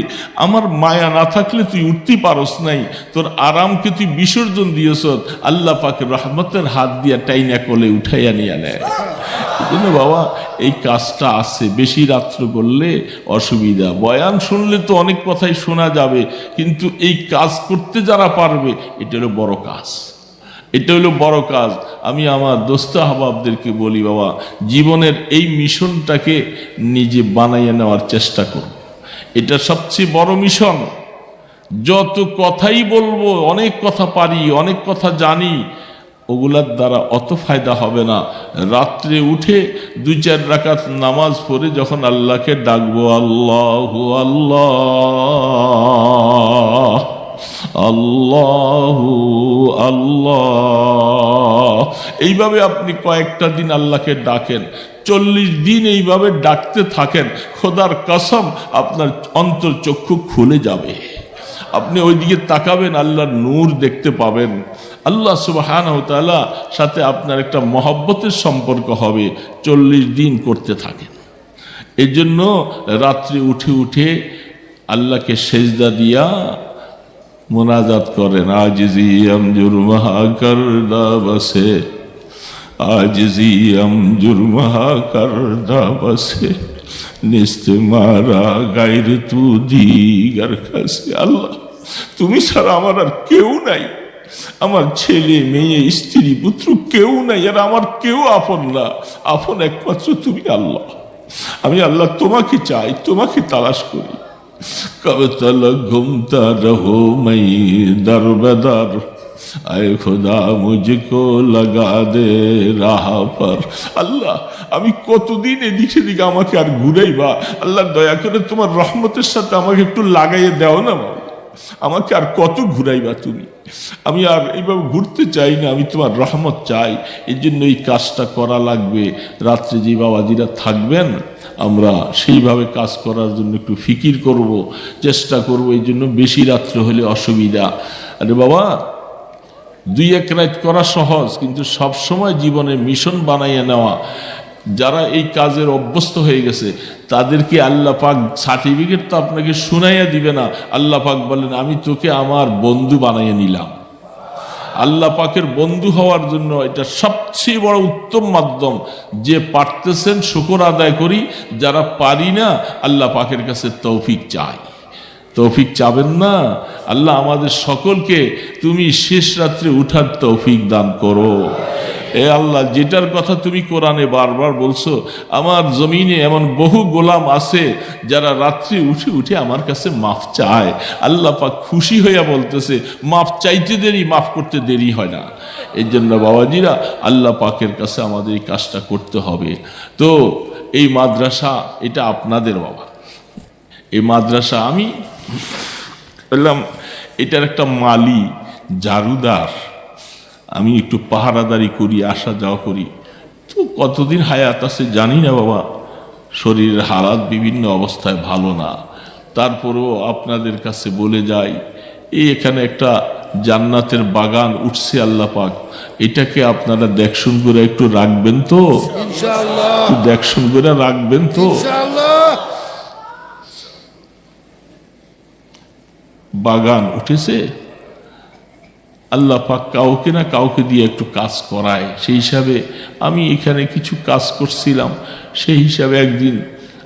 আমার মায়া না থাকলে তুই উঠতে পারস নাই, তোর আরামকে তুই বিসর্জন দিয়েছ। আল্লাহ পাকের রহমতের হাত দিয়া টাইনা কোলে উঠাইয়া নিয়ে নেয়। জন্য বাবা এই কাজটা আছে, বেশি রাত্র করলে অসুবিধা। বয়ান শুনলে তো অনেক কথাই শোনা যাবে, কিন্তু এই কাজ করতে যারা পারবে, এটা হলো বড় কাজ, এটা হলো বড় কাজ। আমি আমার দোস্ত আহবাবদেরকে বলি, বাবা জীবনের এই মিশনটাকে নিজে বানাইয়ে নেওয়ার চেষ্টা করো, এটা সবচেয়ে বড় মিশন। যত কথাই বলবো, অনেক কথা পারি, অনেক কথা জানি, ওগুলার দ্বারা অত ফায়দা হবে না। রাত্রে উঠে 2-4 রাকাত নামাজ পড়ে যখন আল্লাহকে ডাকবো, আল্লাহু আল্লাহ আল্লাহু আল্লাহ, এইভাবে আপনি কয়েকটা দিন আল্লাহকে ডাকেন, 40 দিন এইভাবে ডাকতে থাকেন, খোদার কসম আপনার অন্তর চক্ষু খুলে যাবে। আপনি ওইদিকে তাকাবেন, আল্লাহর নূর দেখতে পাবেন। আল্লাহ সুবহানাহু ওয়া তাআলা সাথে আপনার একটা মহব্বতের সম্পর্ক হবে। 40 দিন করতে থাকেন। এই জন্য রাত্রে উঠে উঠে আল্লাহকে সেজদা দিয়া মোনাজাত করেন। আজিজি আমজুরমাহা করদা বসে, আজিজি আমজুরমাহা করদা বসে, নিস্তে মারা গায়র তু দিগার কাছে। আল্লাহ তুমি ছাড়া আমার আর কেউ নাই, আমার ছেলে মেয়ে স্ত্রী পুত্র কেউ নাই, আর আমার কেউ আপন না, আপন একমাত্র তুমি আল্লাহ। আমি আল্লাহ তোমাকে চাই, তোমাকে তালাশ করি। কবে তলক ঘুমতা রহো মাই দরবেদার, আয় খোদা মুঝকো লাগা দে রাহা পর। আল্লাহ আমি কতদিন এদিক সেদিকে আমাকে আর ঘুরাইবা? আল্লাহ দয়া করে তোমার রহমতের সাথে আমাকে একটু লাগাইয়ে দাও না বাবা, আমাকে আর কত ঘুরাইবা তুমি? আমি আর এইভাবে ঘুরতে চাই না, আমি তোমার রহমত চাই। এই জন্য এই কাজটা করা লাগবে। রাত্রে যে বাবাজিরা থাকবেন, আমরা সেইভাবে কাজ করার জন্য একটু ফিকির করব, চেষ্টা করব। এই জন্য বেশি রাত্র হলে অসুবিধা। আরে বাবা 2-1 রাত করা সহজ, কিন্তু সব সময় জীবনে মিশন বানাইয়া নেওয়া। যারা এই কাজের অভ্যস্ত হয়ে গেছে তাদেরকে আল্লাহ পাক সার্টিফিকেট তো আপনাকে শুনাইয়া দিবে না। আল্লাহ পাক বলেন, আমি তোকে আমার বন্ধু বানাইয়া নিলাম। আল্লাহ পাকের বন্ধু হওয়ার জন্য এটা সবচেয়ে বড় উত্তম মাধ্যম। যে পারতেছেন শুকর আদায় করি, যারা পারি না আল্লাহ পাকের কাছে তৌফিক চাই। তৌফিক চাবেন না? আল্লাহ আমাদের সকলকে তুমি শেষ রাত্রে উঠার তৌফিক দান করো। এ আল্লাহ, যেটার কথা তুমি কোরআনে বারবার বলছো, আমার জমিনে এমন বহু গোলাম আছে যারা রাত্রি উঠে উঠে আমার কাছে মাফ চায়। আল্লাহ পাক খুশি হইয়া বলতেছে, মাফ চাইতে দেরি, মাফ করতে দেরি হয় না। এই জন্য বাবাজিরা আল্লাহ পাকের কাছে আমাদের এই কাজটা করতে হবে। তো এই মাদ্রাসা এটা আপনাদের বাবা, এই মাদ্রাসা আমি বললাম এটার একটা মালি জারুদার, আমি একটু পাহারাদারি করি, আসা যাওয়া করি, তো কতদিন হায়াত আছে জানি না বাবা, শরীরের হালাত বিভিন্ন অবস্থায় ভালো না, তারপরেও আপনাদের কাছে বলে যাই, এখানে একটা জান্নাতের বাগান উঠছে আল্লাহ পাক, এটাকে আপনারা দেখশুন করে একটু রাখবেন তো, ইনশাআল্লাহ দেখশুন করে রাখবেন তো, ইনশাআল্লাহ। বাগান উঠেছে, আল্লাহ পাক কাউকে না কাউকে দিয়ে একটু কাজ করায়, সেই হিসাবে আমি এখানে কিছু কাজ করছিলাম, সেই হিসাবে একদিন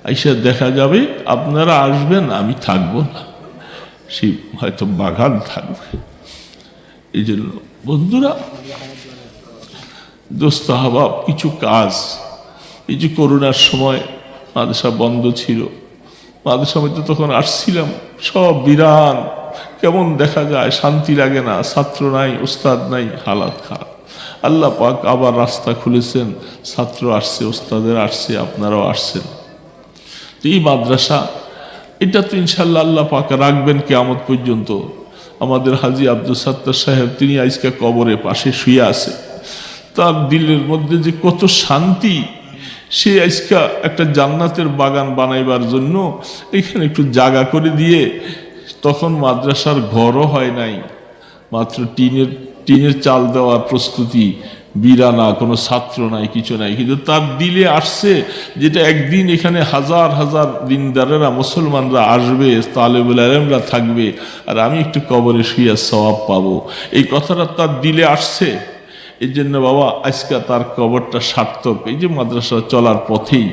আইসা দেখা যাবে, আপনারা আসবেন, আমি থাকবো না, সেই হয়তো বাগান থাকবে। এই জন্য বন্ধুরা, দোস্ত আহবাব, কিছু কাজ, এই যে করোনার সময় মাদ্রাসা বন্ধ ছিল, মাদ্রাসা মধ্যে তখন আসছিলাম, সব বিরান, কেমন দেখা যায়, শান্তি লাগে না, ছাত্র নাই, ওস্তাদ নাই, হালাত খারাপ। আল্লাহ পাক আবার রাস্তা খুলেছেন, ছাত্র আসছে, ওস্তাদের আসছে, আপনারাও আসছেন। তো এই মাদ্রাসা এটা তো ইনশাল্লাহ আল্লাহ পাক রাখবেন কিয়ামত পর্যন্ত। আমাদের হাজী আব্দুল সাত্তার সাহেব, তিনি আজকে কবরে পাশে শুয়ে আছে, তার দিলের মধ্যে যে কত শান্তি, সে আজকে একটা জান্নাতের বাগান বানাইবার জন্য এখানে একটু জায়গা করে দিয়ে, তখন মাদ্রাসার ঘরও হয় নাই, মাত্র টিনের চাল দেওয়ার প্রস্তুতি, বিরানা, কোনো ছাত্র নাই, কিছু নাই, কিন্তু তার দিলে আসছে যেটা একদিন এখানে হাজার হাজার দিনদারেরা, মুসলমানরা আসবে, তালেবুল ইলমরা থাকবে, আর আমি একটু কবরে শুয়ে সওয়াব পাবো, এই কথাটা তার দিলে আসছে। এই জন্য বাবা আজকে তার কবরটা সার্থক, এই যে মাদ্রাসা চলার পথেই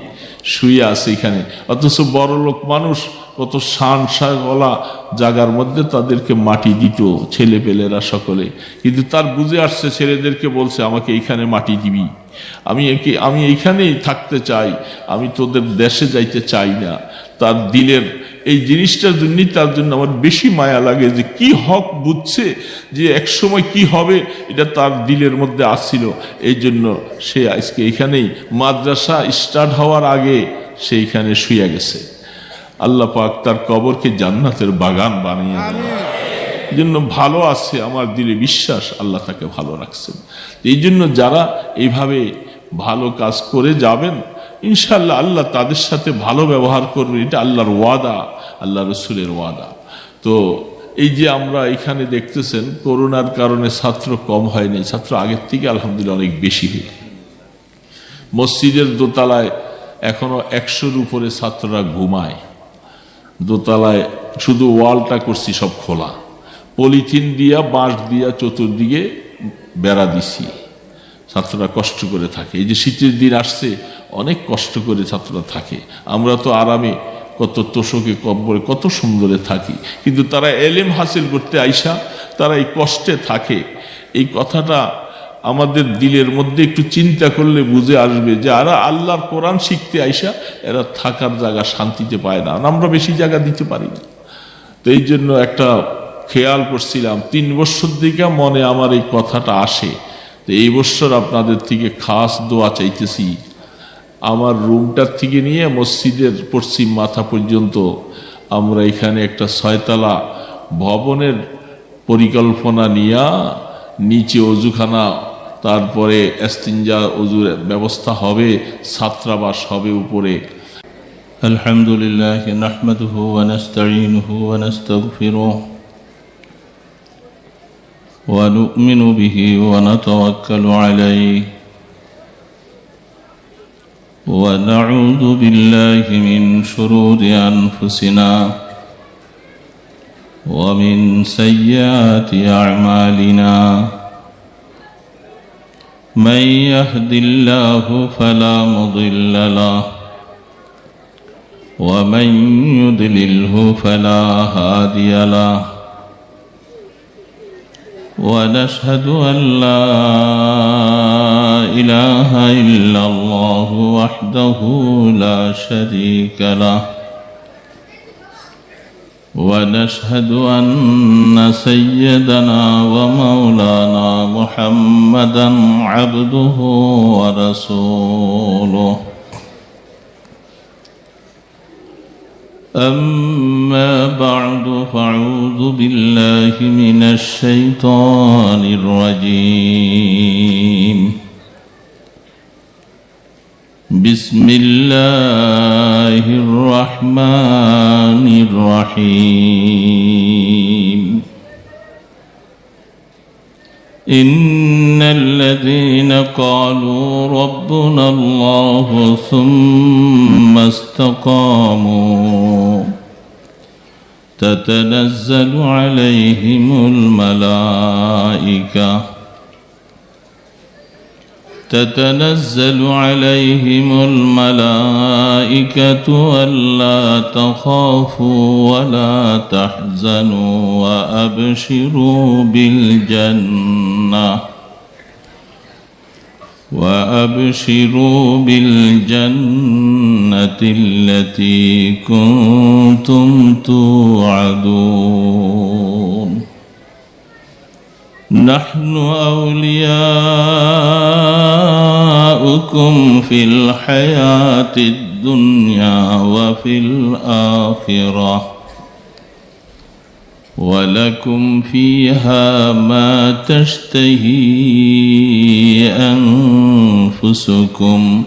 শুয়ে আছে এখানে, অথচ বড় লোক মানুষ কত শান গলা জায়গার মধ্যে তাদেরকে মাটি দিত, ছেলে পেলেরা সকলে, কিন্তু তার বুঝে আসছে, ছেলেদেরকে বলছে আমাকে এইখানে মাটি দিবি, আমি এইখানেই থাকতে চাই, আমি তোদের দেশে যাইতে চাই না। তার দিলের এই জিনিসটার জন্যই তার জন্য আমার বেশি মায়া লাগে, যে কি হক বুঝছে, যে এক সময় কি হবে এটা তার দিলের মধ্যে আসছিল, এই জন্য সে আজকে এইখানেই, মাদ্রাসা স্টার্ট হওয়ার আগে সেইখানে শুয়ে গেছে। আল্লাহ পাক তার কবরকে জান্নাতের বাগান বানিয়ে দেন, এই জন্য ভালো আছে, আমার দিলে বিশ্বাস আল্লাহ তাকে ভালো রাখছেন। এই জন্য যারা এইভাবে ভালো কাজ করে যাবেন, ইনশাআল্লাহ আল্লাহ তাদের সাথে ভালো ব্যবহার করবে, এটা আল্লাহর ওয়াদা, আল্লাহ রসুলের ওয়াদা। তো এই যে আমরা এখানে দেখতেছেন, করোনার কারণে ছাত্র কম হয়নি, ছাত্র আগের থেকে আলহামদুলিল্লাহ অনেক বেশি হয়ে, মসজিদের দোতলায় এখনো 100-র উপরে ছাত্ররা ঘুমায়, দোতলায় শুধু ওয়ালটা করছি সব খোলা, পলিথিন দিয়া বাঁশ দিয়া চতুর্দিকে বেড়া দিছি, ছাত্ররা কষ্ট করে থাকে। এই যে শীতের দিন আসছে, অনেক কষ্ট করে ছাত্ররা থাকে, আমরা তো আরামে কত তোষকে কম্বলে কত সুন্দরে থাকি, কিন্তু তারা এলেম হাসিল করতে আইসা তারা এই কষ্টে থাকে। এই কথাটা আমাদের দিলের মধ্যে একটু চিন্তা করলে বুঝে আসবে, যে আরা আল্লাহর কোরআন শিখতে আইসা এরা থাকার জায়গা শান্তিতে পায় না, আমরা বেশি জায়গা দিতে পারি না। তো এই জন্য একটা খেয়াল করছিলাম, 3 বছর দিকে মনে আমার এই কথাটা আসে, তো এই বছর আপনাদের থেকে খাস দোয়া চাইতেছি, আমার রুমটার থেকে নিয়ে মসজিদের পশ্চিম মাথা পর্যন্ত আমরা এখানে একটা 6তলা ভবনের পরিকল্পনা নিয়ে, নিচে অজুখানা, তারপরে ইস্তিনজা ওযুর ব্যবস্থা হবে, ছাত্রাবাস হবে উপরে।
আলহামদুলিল্লাহ নাহমাদুহু ওয়া নাস্তাঈনুহু ওয়া নাস্তাগফিরুহু ওয়া নু'মিনু বিহি ওয়া নাতাওয়াক্কালু আলাইহি ওয়া নাউযু বিল্লাহি মিন শুরুরি আনফুসিনা ওয়া মিন সাইয়্যাতি আ'মালিনা মান ইয়াহদিল্লাহু ফালা মুদিল্লা লাহু ওয়া মান ইউদ্লিলহু ফালা হাদিয়া লাহু ওয়া নাশহাদু আন লা ইলাহা ইল্লাল্লাহু ওয়াহদাহু লা শারীকা লাহু ونشهد أن سيدنا ومولانا محمدا عبده ورسوله أما بعد فأعوذ بالله من الشيطان الرجيم بسم الله الرحمن الرحيم إن الذين قالوا ربنا الله ثم استقاموا تتنزل عليهم الملائكة ألا تخافوا ولا تحزنوا وأبشروا بالجنة التي كنتم توعدون نحن أولياؤكم في الحياة الدنيا وفي الآخرة ولكم فيها ما تشتهي أنفسكم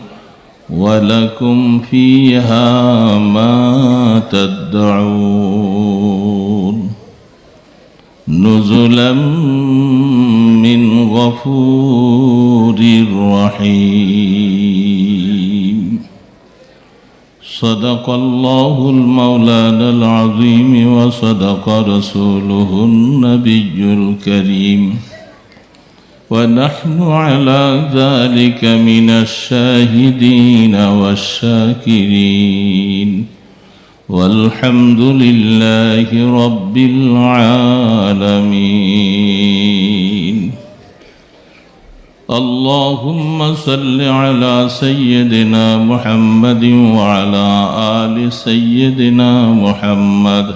ولكم فيها ما تدعون نزلا من غفور رحيم صدق الله المولانا العظيم وصدق رسوله النبي الكريم ونحن على ذلك من الشاهدين والشاكرين والحمد لله رب العالمين اللهم صل على سيدنا محمد وعلى آل سيدنا محمد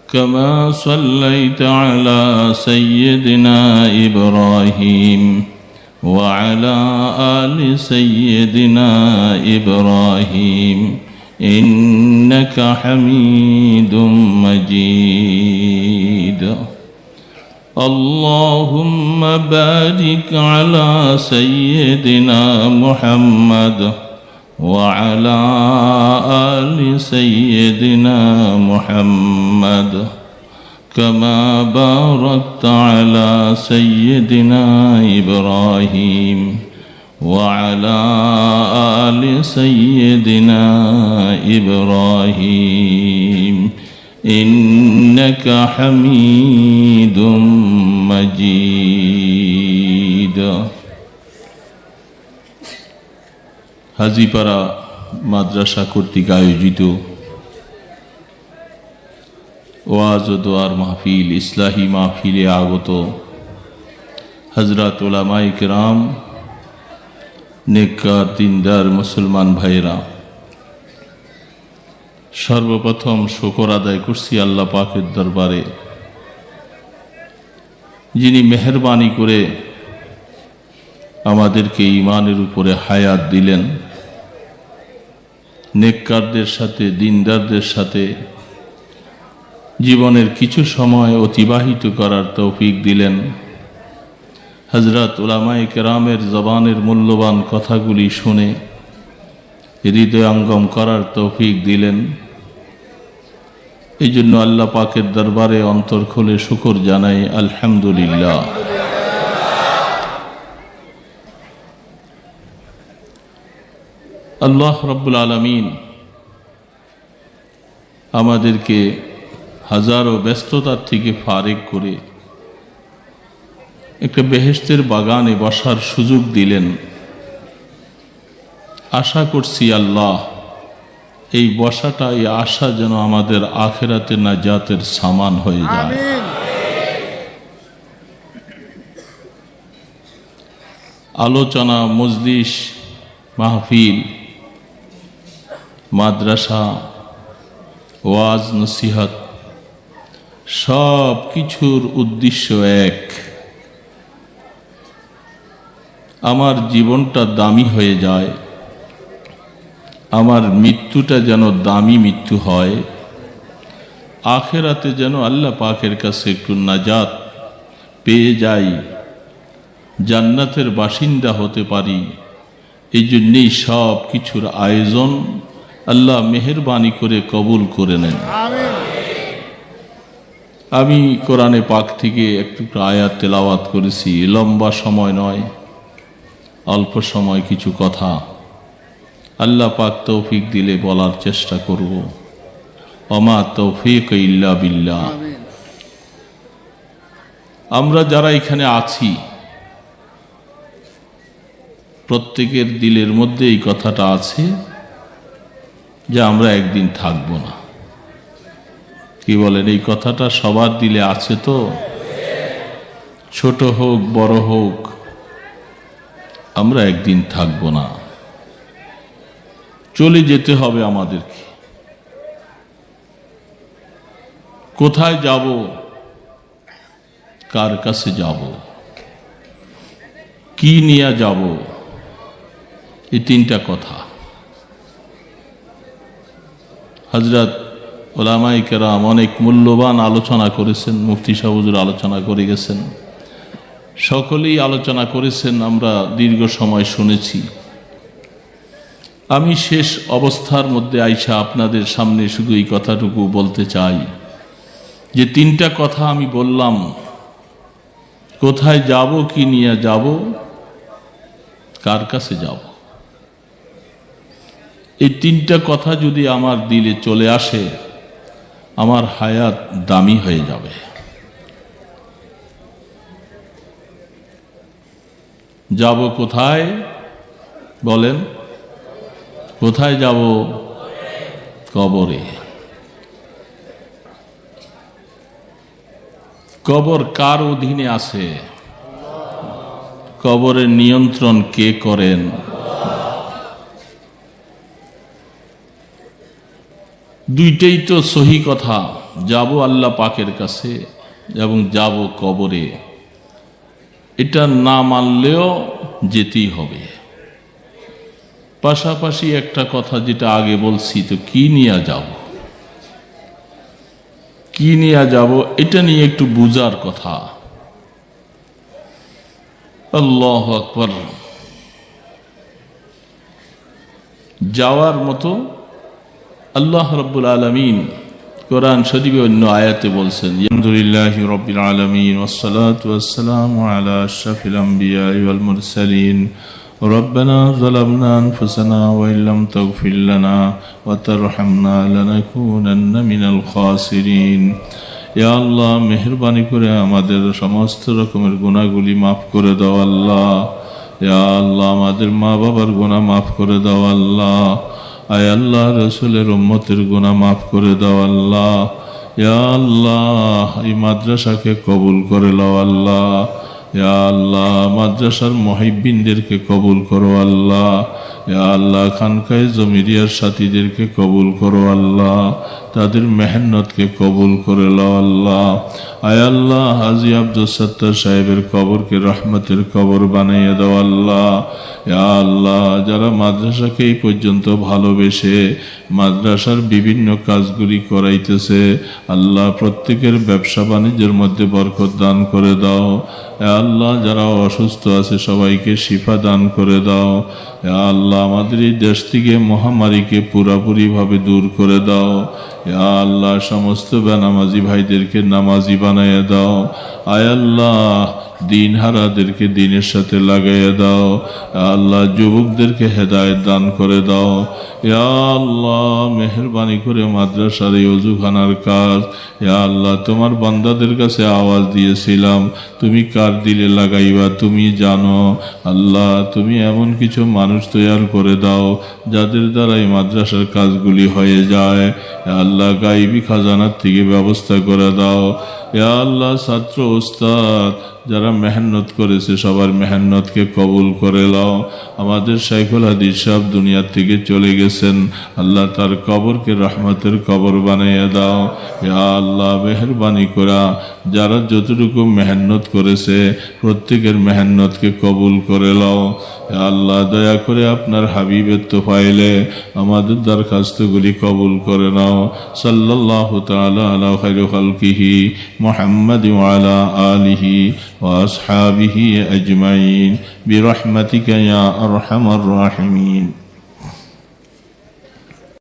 كما صليت على سيدنا إبراهيم وعلى آل سيدنا إبراهيم إنك حميد مجيد اللهم بارك على سيدنا محمد وعلى آل سيدنا محمد كما باركت على سيدنا إبراهيم وعلى آل سيدنا إبراهيم إنك حميد مجيد হাজীপাড়া মাদ্রাসা কর্তৃক আয়োজিত ওয়াজ ও দোয়ার মাহফিল ইসলাহি মাহফিলে আগত হযরত উলামায়ে কেরাম নেককার দিনদার মুসলমান ভাইরা সর্বপ্রথম শুকর আদায় করছি আল্লাহ পাকের দরবারে যিনি মেহেরবানি করে আমাদেরকে ঈমানের উপরে হায়াত দিলেন নেককারদের সাথে দিনদারদের সাথে জীবনের কিছু সময় অতিবাহিত করার তৌফিক দিলেন হযরত উলামায়ে কেরামের জবানের মূল্যবান কথাগুলি শুনে হৃদয়ঙ্গম করার তৌফিক দিলেন এই জন্য আল্লাহ পাকের দরবারে অন্তর খুলে শুকর জানাই আলহামদুলিল্লাহ আল্লাহ রাব্বুল আলামিন আমাদেরকে হাজারো ব্যস্ততার থেকে ফারেক করে একটা বেহেশতের বাগানে বসার সুযোগ দিলেন আশা করছি আল্লাহ এই বসাটা এই আশা যেন আমাদের আখিরাতে নাজাতের সামান হয়ে যায় আলোচনা মজলিস মাহফিল মাদ্রাসা ওয়াজ নসিহত সব কিছুর উদ্দেশ্য এক আমার জীবনটা দামি হয়ে যায়
আমার মৃত্যুটা যেন দামি মৃত্যু হয়, আখেরাতে যেন আল্লাহ পাকের কাছে একটু নাজাত পেয়ে যাই, জান্নাতের বাসিন্দা হতে পারি। এই জন্যেই সব কিছুর আয়োজন আল্লাহ মেহেরবানি করে কবুল করে নেন। আমি কোরআনে পাক থেকে একটু আয়াত তেলাওয়াত করেছি, লম্বা সময় নয়, অল্প সময় কিছু কথা আল্লাহ পাক তৌফিক দিলে বলার চেষ্টা করব। ওমা তৌফিক ইল্লা বিল্লাহ। আমরা যারা এখানে আছি প্রত্যেকের দিলের মধ্যে এই কথাটা আছে যে আমরা একদিন থাকব না। কি বলেন, এই কথাটা সবার দিলে আছে তো? ছোট হোক বড় হোক, আমরা একদিন থাকব না, চলে যেতে হবে আমাদেরকে। কোথায় যাব, কার কাছে যাব, কি নিয়ে যাব, এই তিনটা কথা হযরত উলামায়ে কেরাম অনেক মূল্যবান আলোচনা করেছেন, মুফতি সাহেব হুজুর আলোচনা করে গেছেন, সকলেই আলোচনা করেছেন, আমরা দীর্ঘ সময় শুনেছি। আমি শেষ অবস্থার মধ্যে আইসা আপনাদের সামনে শুধু এই কথাটুকু বলতে চাই যে তিনটা কথা আমি বললাম, কোথায় যাব, কি নিয়ে যাব, কার কাছে যাব, এই তিনটা কথা যদি আমার দিলে চলে আসে, আমার হায়াত দামি হয়ে যাবে। যাব কোথায় বলেন? কোথায় যাব? কবরে। কবর কার অধীনে আছে? কবরের নিয়ন্ত্রণ কে করেন? দুইটাই তো সহি কথা, যাব আল্লাহ পাকের কাছে এবং যাব কবরে। এটা না মানলেও যেতেই হবে। পাশাপাশি একটা কথা যেটা আগে বলছি, তো কি নিয়ে যাব, কি নিয়ে যাব, এটা নিয়ে একটু বুঝার কথা। আল্লাহু আকবার। যাওয়ার মতো আল্লাহ রাব্বুল আলামিন কোরআন শরীফে অন্য আয়াতে বলছেন, আলহামদুলিল্লাহি রাব্বিল আলামিন ওয়াসসালাতু ওয়াসসালামু আলা আশরাফিল আমবিয়া ওয়াল মুরসালিন রব্বানা যালামনা আনফুসানা ওয়া ইল্লাম তাগফির লানা ওয়া তারহামনা লানাকুনান্না মিনাল খাসিরিন। ইয়া আল্লাহ, মেহেরবানি করে আমাদের সমস্ত রকমের গুনাহগুলি মাফ করে দাও আল্লাহ। ইয়া আল্লাহ, আমাদের মা বাবার গুনাহ মাফ করে দাও আল্লাহ। আয় আল্লাহ, রাসূলের উম্মতের গুনাহ মাফ করে দাও আল্লাহ। ইয়া আল্লাহ, এই মাদ্রাসাকে কবুল করে নাও আল্লাহ। ইয়া আল্লাহ, মাদ্রাসার মুহিব্বিনদেরকে কবুল করো আল্লাহ। ইয়া আল্লাহ, খানকায়ে জমিরিয়ার সাথীদেরকে কবুল করো আল্লাহ, তাদের মেহনতকে কবুল করে নাও আল্লাহ। আয় আল্লাহ, হাজী আব্দুল সত্তার সাহেবের কবরকে রহমতের কবর বানিয়ে দাও আল্লাহ। ইয়া আল্লাহ, যারা মাদ্রাসাকে এই পর্যন্ত ভালোবেসে মাদ্রাসার বিভিন্ন কাজগুলি করাইতেছে, আল্লাহ প্রত্যেকের ব্যবসা বাণিজ্যের মধ্যে বরকত দান করে দাও। ইয়া আল্লাহ, যারা অসুস্থ আছে সবাইকে শিফা দান করে দাও। ইয়া আল্লাহ, আমাদের এই দেশ থেকে মহামারীকে পুরাপুরিভাবে দূর করে দাও। ইয়া আল্লাহ, সমস্ত বেনামাজি ভাইদেরকে নামাজি বানাইয়া দাও। আয় আল্লাহ, দিন হারাদেরকে দিনের সাথে লাগাইয়া দাও। আল্লাহ, যুবকদেরকে হেদায়েত দান করে দাও। ইয়া আল্লাহ, মেহেরবানি করে মাদ্রাসার এই ওযুখানার কাজ, ইয়া আল্লাহ, তোমার বান্দাদের কাছে আওয়াজ দিয়েছিলাম, তুমি কার দিলে লাগাইবা তুমি জানো। আল্লাহ, তুমি এমন কিছু মানুষ তৈরি করে দাও যাদের দ্বারা এই মাদ্রাসার কাজগুলি হয়ে যায়। আল্লাহ, গায়বী খাজানার থেকে ব্যবস্থা করে দাও। ইয়া আল্লাহ, ছাত্র ওস্তাদ যারা মেহনত করেছে সবার মেহনতকে কবুল করে নাও। আমাদের শাইখুল হাদিস সাহেব দুনিয়া থেকে চলে গেছেন, আল্লাহ তার কবরকে রহমতের কবর বানিয়ে দাও। ইয়া আল্লাহ, মেহেরবানি করে যারা যতটুকু মেহনত করেছে প্রত্যেকের মেহনতকে কবুল করে লও। আল্লাহ দয়া করে আপনার হাবিবের তোফাইলে আমাদের দরখাস্তগুলি কবুল করে নাও। সাল্লাল্লাহু তাআলা আলা খায়রি খালকিহি মুহাম্মাদ ওয়া আলা আলিহি ওয়া আসহাবিহি আজমাইন বিরহমাতিকা ইয়া আরহামার রাহিমিন।